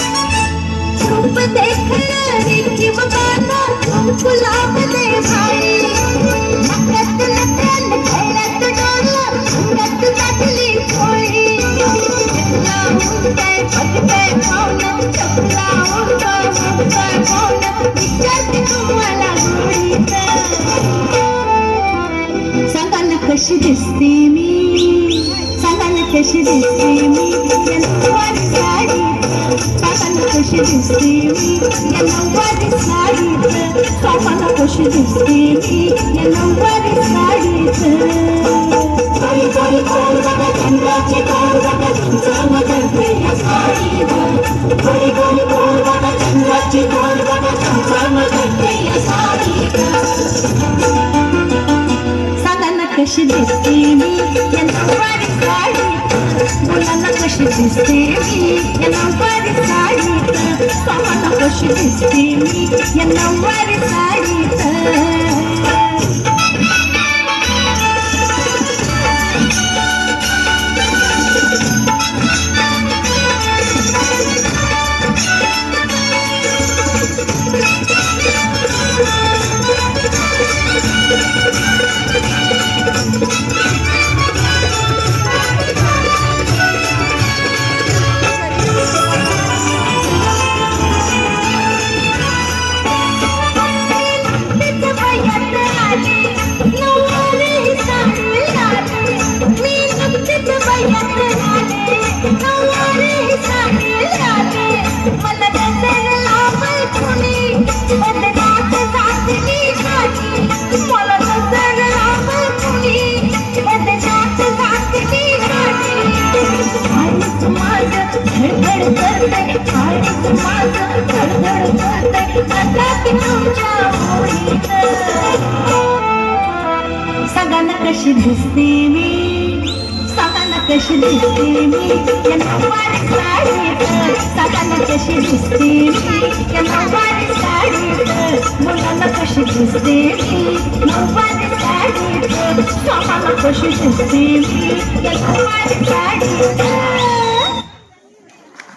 रूप देखना देखी बगाना गुलाब दे भाई नकत नकल खेलत डोला रंगत बदली कोई चपला उड़ते भगते कौन चपला उड़ते कौन इज्जत तुम्हाला होईता सांगा ना कशी दिसते मी सांगा ना कशी दिसते मी नऊवारी साडी सांगा ना कशी दिसते मी नऊवारी साडीत सांगा ना कशी दिसते मी नऊवारी साडीत गोरी गोरी गोल बघा चंद्राची गोल बघा चमचमते या साडीवर गोरी गोरी गोल बघा चंद्राची गोल बघा चमचमते या साडीवर सांगा ना कशी दिसते मी नऊवारी साडीत बोला ना कशी दिसते मी नऊवारी साडीत सांगा ना कशी दिसते मी नऊवारी साडीत सांगा ना कशी दिसते मी सांगा ना कशी दिसते मी नऊवारी साडीत सांगा ना कशी दिसते मी नऊवारी साडीत बोला ना कशी दिसते मी नऊवारी साडीत सांगा ना कशी दिसते मी नऊवारी साडीत